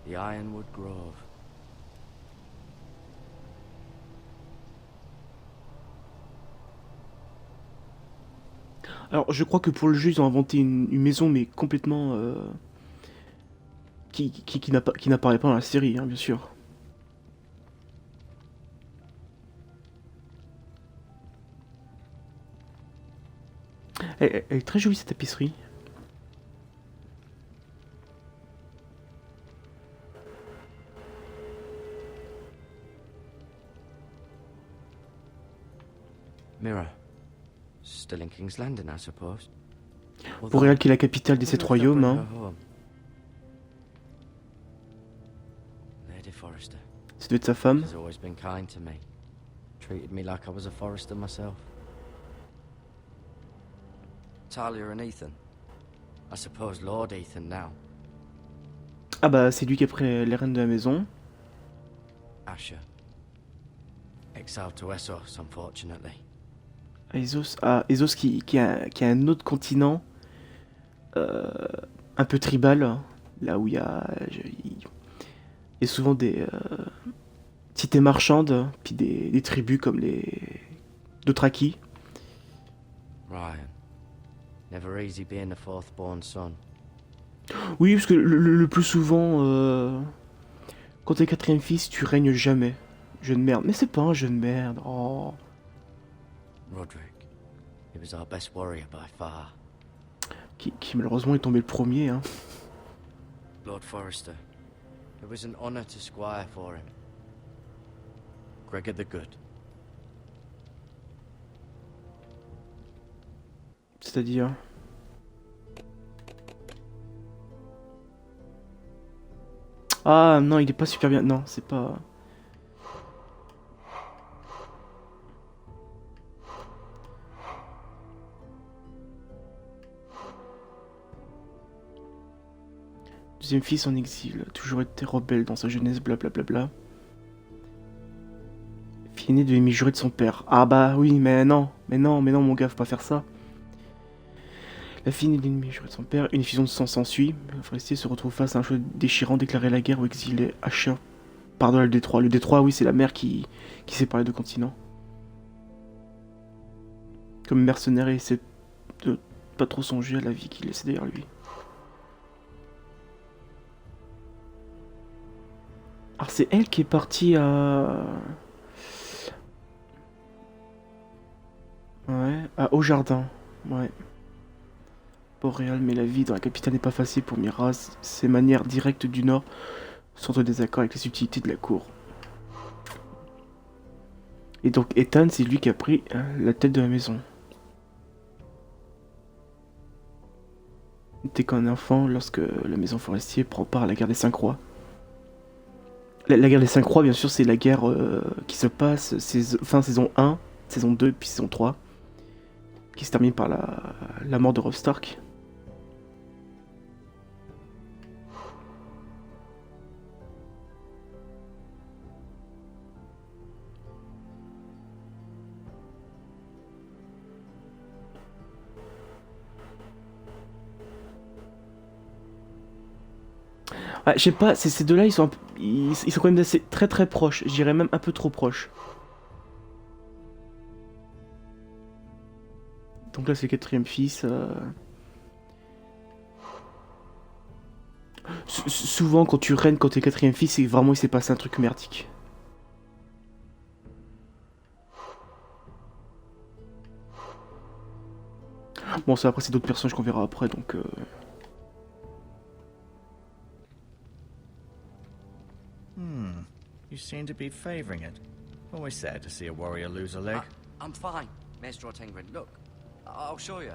The Ironwood Grove. Alors, je crois que pour le jeu, ils ont inventé une maison, mais complètement... qui n'apparaît pas dans la série, hein, bien sûr. Elle est très jolie, cette tapisserie. Mirror. Still in King's Landing, I suppose. Boréal qui est la capitale des sept royaumes, hein. Lady Forrester. Ça doit être sa femme. She's always been kind to me. Treated me like I was a Forrester myself. Talia and Ethan. I suppose Lord Ethan now. Ah bah, c'est lui qui a pris les rênes de la maison. Asher. Exiled to Essos, unfortunately. Essos qui a un autre continent un peu tribal, là où il y a souvent des cités marchandes, puis des tribus comme les Dothraki. Ryan. Never easy being the fourth-born son. Oui, parce que le plus souvent, quand t'es quatrième fils, tu règnes jamais. Jeune merde. Mais c'est pas un jeune merde. Oh. Roderick. He was our best warrior by far. Qui malheureusement est tombé le premier, hein. Lord Forrester. It was an honor to squire for him. Gregor the Good. C'est-à-dire... Ah non, il est pas super bien. Non, c'est pas... Deuxième fils en exil, toujours été rebelle dans sa jeunesse, blablabla. Fille aînée de l'hémi-juré de son père. Ah bah oui, mais non, mon gars, faut pas faire ça. La fille aînée de l'hémi-juré de son père, une effusion de sang s'ensuit. Le forestier se retrouve face à un choix déchirant, déclarer la guerre ou exiler Asher par-delà le détroit. Le détroit, oui, c'est la mer qui sépare les deux continents. Comme mercenaire, il essaie de pas trop songer à la vie qu'il laisse derrière lui. Alors c'est elle qui est partie à... Ouais, à Haut-Jardin. Ouais. Boréal, mais la vie dans la capitale n'est pas facile pour Miraz. Ses manières directes du Nord sont en désaccord avec les subtilités de la cour. Et donc Ethan, c'est lui qui a pris la tête de la maison. Il était qu'un enfant lorsque la maison forestier prend part à la guerre des Cinq Rois. La guerre des Cinq Rois, bien sûr, c'est la guerre qui se passe fin saison 1, saison 2, puis saison 3, qui se termine par la mort de Robb Stark. Ouais, je sais pas, ces deux-là, ils sont quand même assez, très très proches. Je dirais même un peu trop proches. Donc là, c'est le quatrième fils. Souvent, quand tu règnes, quand t'es quatrième fils, c'est vraiment il s'est passé un truc merdique. Bon, ça après, c'est d'autres personnages qu'on verra après, donc... You seem to be favoring it. Always sad to see a warrior lose a leg. I'm fine, Maester Ortengrin. Look, I'll show you.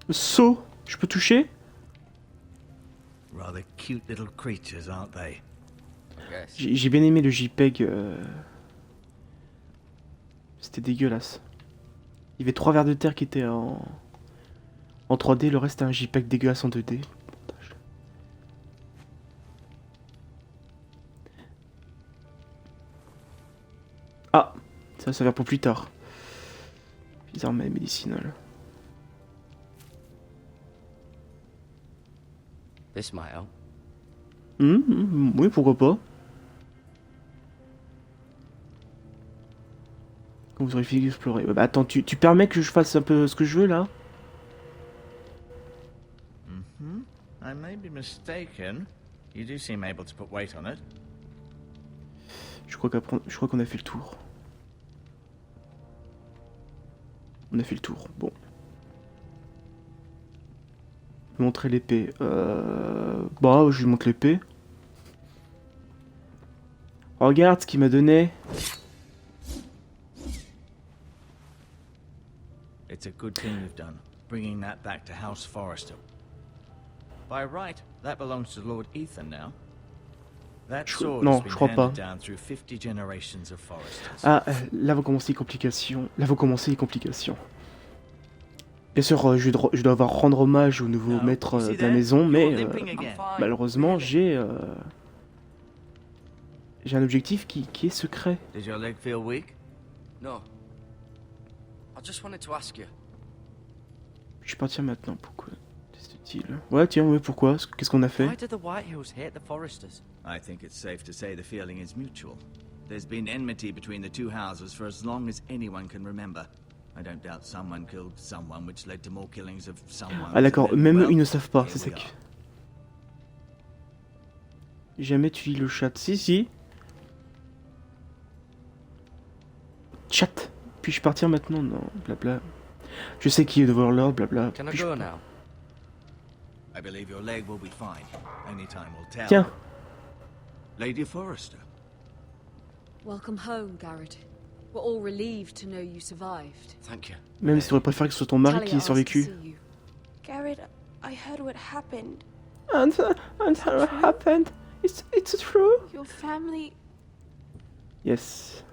Saut, je peux toucher? Rather cute little creatures, aren't they? Yes. J'ai bien aimé le JPEG. C'était dégueulasse. Il y avait 3 vers de terre qui étaient en 3D, le reste c'était un JPEG dégueulasse en 2D. Ah, ça va pour plus tard. Les armes médicinales. This might help. Oui, pourquoi pas. Quand vous aurez fini d'explorer. Bah attends, tu permets que je fasse un peu ce que je veux là? I may be mistaken. You do seem able to put weight on it. Je crois qu'on a fait le tour. On a fait le tour, bon. Montrer l'épée. Bah, je lui montre l'épée. Regarde ce qu'il m'a donné. It's a good thing you've done, bringing that back to House Forrester. By right, that belongs to Lord Ethan now. That sword Non, has je been crois pas. handed down through 50 generations of Forresters. Ah, là vont commencer les complications. Là vont commencer les complications. Bien sûr, je dois avoir rendre hommage au nouveau maître de la maison, mais malheureusement, j'ai un objectif qui est secret. Did your leg feel weak? No. I just wanted to ask you. Je vais partir maintenant, pourquoi? Teste-t-il. Ouais, tiens, ouais, pourquoi? Qu'est-ce qu'on a fait? Why did the Whitehills hate the Forresters? I think it's safe to say the feeling is mutual. There's been enmity between the two houses for as long as anyone can remember. I don't doubt someone killed someone, which led to more killings of someone. Ah d'accord, même eux, Well, ils ne savent pas, here c'est ça we que... are. Jamais tu lis le chat. Si. Chat. Puis-je partir maintenant? Non, blabla. Je sais qui est devant l'ordre, blabla. Can I Puis-je- go now? I believe your leg will be fine. Only time will tell. Tiens, Lady Forrester. Welcome home, Garrett. We're all relieved to know you survived. Thank you. même si tu aurais préféré que ce soit ton mari Talia qui ait asked to survécu. see you. Garrett, I heard what happened. And what happened? It's true? Your family... Yes.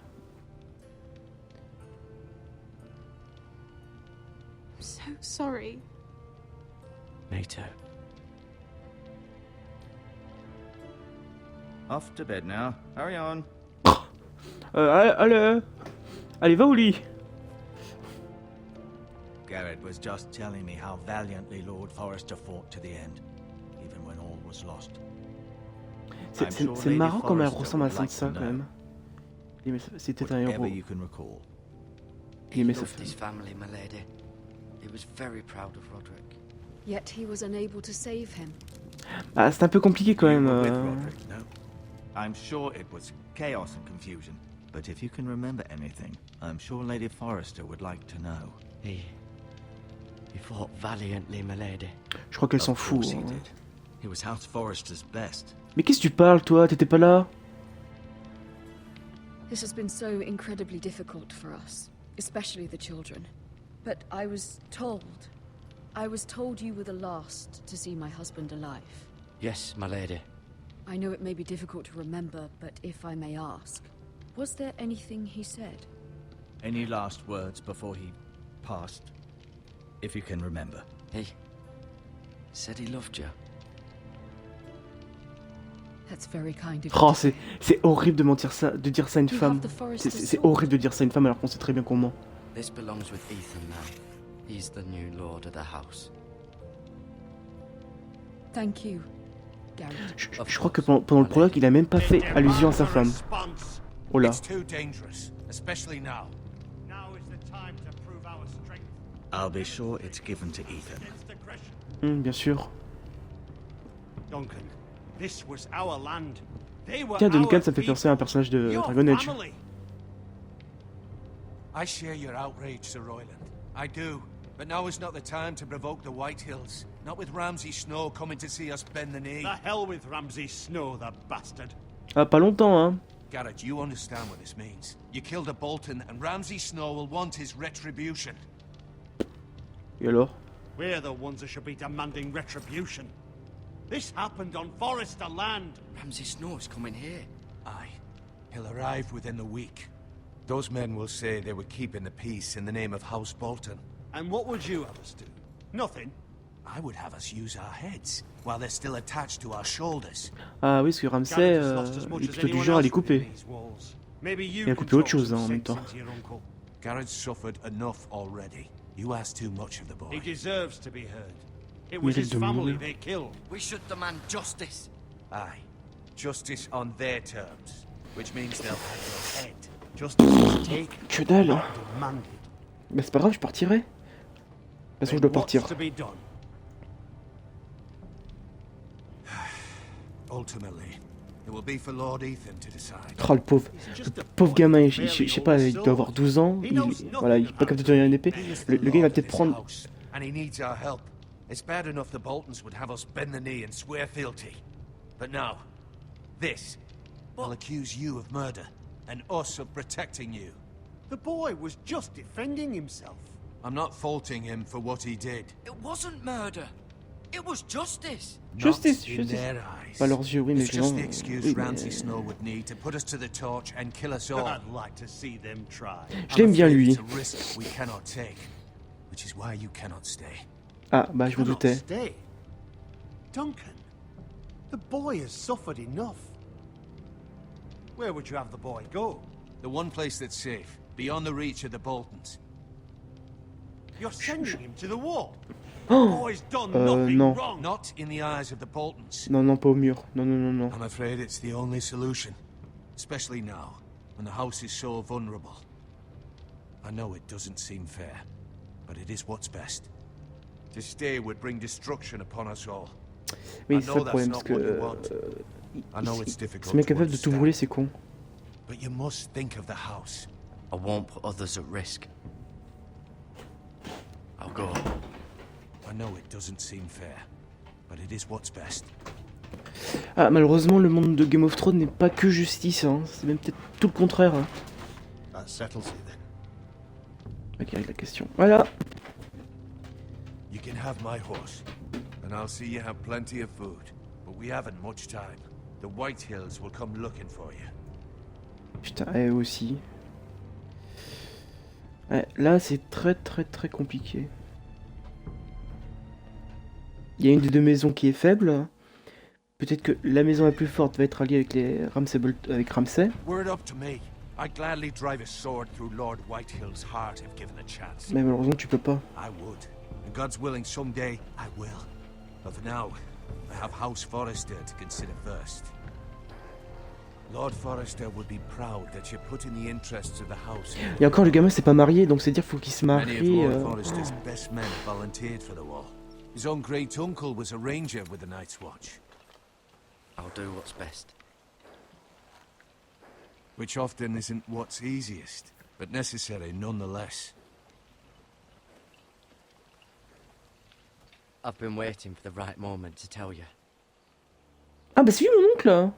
I'm so sorry. Me too. Off to bed now. Hurry on. Allez, va au lit. Garrett was just telling me how valiantly Lord Forrester fought to the end, even when all was lost. C'est marrant comme elle ressemble à Sansa quand même. C'était un héros. Whatever you can recall. Il He aimait sa loved his famille. family, my lady. He was very proud of Roderick. Yet he was unable to save him. Ah, c'est un peu compliqué quand You même. were with Roderick, no? I'm sure it was chaos and confusion. But if you can remember anything, I'm sure Lady Forrester would like to know. He fought valiantly, my lady. Je crois qu'elle s'en Of fout. course he Hein. did. He was House Forrester's best. Mais qu'est-ce que tu parles, toi? T'étais pas là? This has been so incredibly difficult for us, especially the children. But I was told you were the last to see my husband alive. Yes, my lady. I know it may be difficult to remember, but if I may ask, was there anything he said? Any last words before he passed? If you can remember. He said he loved you. That's very kind of you. Oh, to say. c'est horrible de mentir ça, de dire ça à une You femme. have the Forrester's C'est sword. horrible de dire ça à une femme alors qu'on sait très bien qu'on ment. This belongs with Ethan now. He's the new lord of the house. Thank you, Garrett. Je crois que pendant le prologue, il a même pas fait allusion à sa femme. Oh là. It's too dangerous, especially now. Now is the time to prove our strength I'll be sure it's given to Ethan. against aggression. Bien sûr. Duncan, this was our land. They were Tiens, Duncan, our ça me fait penser à un personnage de your Dragon Age. family. I share your outrage, Sir Royland. I do. But now is not the time to provoke the Whitehills. Not with Ramsay Snow coming to see us bend the knee. The hell with Ramsay Snow, the bastard. Ah, pas longtemps, hein. Garrett, you understand what this means. You killed a Bolton, and Ramsay Snow will want his retribution. Et alors? We're the ones that should be demanding retribution. This happened on Forrester land. Ramsay Snow's coming here. Aye. He'll arrive within the week. Those men will say they were keeping the peace in the name of House Bolton. And what would you have us do? Nothing. I would have us use our heads, while they're still attached to our shoulders. Ah oui, parce que Ramsay, Garrett has lost as il much est as plutôt du anyone genre à les else couper. within these walls. Maybe you Il a can coupé autre talk chose, some hein, en même sense temps. into your uncle. Garrett's suffered enough already. You ask too much of the boy. He deserves to be heard. It was Mérite his de family mourir. they killed. We should demand justice. Aye. Justice on their terms, which means they'll have your head. Justice is taken, Que dalle. not demanded. Mais c'est pas grave, je partirai. De toute façon, je dois Then what's partir. to be done? Ultimately, it will be for Lord Ethan to decide. Oh, le pauvre. He's just a Pauvre boy, gamin, barely je sais pas, il doit avoir old 12 ans. He knows Voilà, il est pas capable de tenir une épée. Le gars, il va peut-être prendre. House, and he needs our help. It's bad enough the Boltons would have us bend the knee and swear fealty. But now, this will accuse you of murder, and us of protecting you. The boy was just defending himself. I'm not faulting him for what he did. It wasn't murder. It was justice. Justice, Not in justice. their eyes. Pas leurs yeux, oui, mais It's genre. just the excuse Oui, Ramsay mais... Snow would need to put us to the torch and kill us all. I'd like to see them try. Je l'aime bien, lui. It's a risk we cannot take, which is why you cannot stay. Ah, bah, je me Cannot doutais. stay. Duncan, the boy has suffered enough. Where would you have the boy go? The one place that's safe, beyond the reach of the Boltons. You're sending him to the wall. The Oh boy's done nothing non. wrong. Not in the eyes of the Boltons. Non, non, pas au mur. Non, non, non, non. I'm afraid it's the only solution. Especially now, when the house is so vulnerable. I know it doesn't seem fair, but it is what's best. To stay would bring destruction upon us all. Oui, c'est ça le problème, parce que. I know it's Ce difficult mec to capable de tout understand, brûler, c'est con. but you must think of the house. I won't put others at risk. I'll go. I know it doesn't seem fair, but it is what's best. Ah, malheureusement, le monde de Game of Thrones n'est pas que justice, hein. C'est même peut-être tout le contraire. Hein. That settles it then. Ok, la question. Voilà. You can have my horse, and I'll see you have plenty of food. But we haven't much time. The White Hills will come looking for you. Putain, elle aussi. Ouais, là, c'est très très très compliqué. Il y a une des deux maisons qui est faible. Peut-être que la maison la plus forte va être alliée avec les avec Ramsay. Were it up to me, I'd gladly drive a sword through Lord Whitehill's heart if given a chance. Mais malheureusement, tu peux pas. I would. And God's willing, someday I will. But for now, I have House Forrester to consider first. Lord Forrester would be proud that you're putting the interests of the house. Et encore, le gamin s'est pas marié, donc c'est dire qu'il faut qu'il se Many marie. of Lord Forrester's best men volunteered for the war. His own great uncle was a ranger with the Night's Watch, I'll do what's best. which often isn't what's easiest, but necessary nonetheless. I've been waiting for the right moment to tell you. Ah bah c'est lui mon oncle.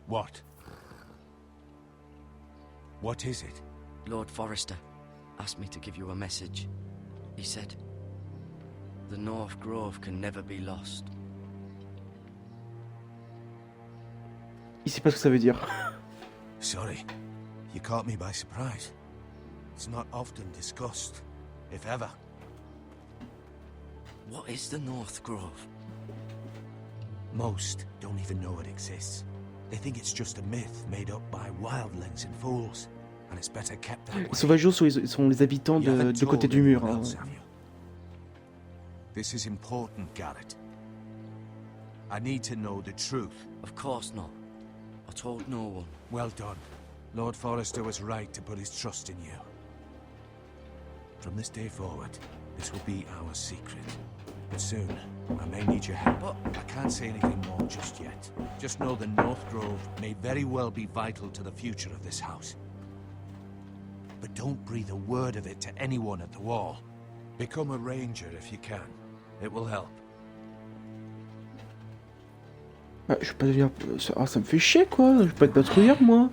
What? What is it? Lord Forrester asked me to give you a message. He said, the North Grove can never be lost. Il sait pas ce que ça veut dire. Sorry, you caught me by surprise. It's not often discussed, if ever. What is the North Grove? Most don't even know it exists. They think it's just a myth made up by wildlings and fools, and it's better kept that way. Les sauvageaux sont les habitants You haven't de côté told du mur. anyone Hein. else, have you? This is important, Garrett. I need to know the truth. Of course not. I told no one. Well done. Lord Forrester was right to put his trust in you. From this day forward, this will be our secret. But soon, I may need your help. But I can't say anything more just yet. Just know the North Grove may very well be vital to the future of this house. But don't breathe a word of it to anyone at the wall. Become a ranger if you can. It will help. Ah, je vais pas devenir... Ah, ça me fait chier quoi. Je vais pas être patrouilleur moi.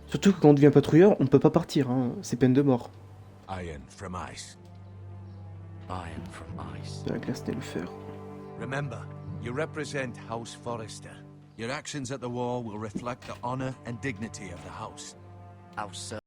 Surtout que quand on devient patrouilleur, on peut pas partir. Hein. C'est peine de mort. Iron from ice. Iron from ice. De la glace et le fer. Remember, you represent House Forrester. Your actions at the wall will reflect the honor and dignity of the house. I'll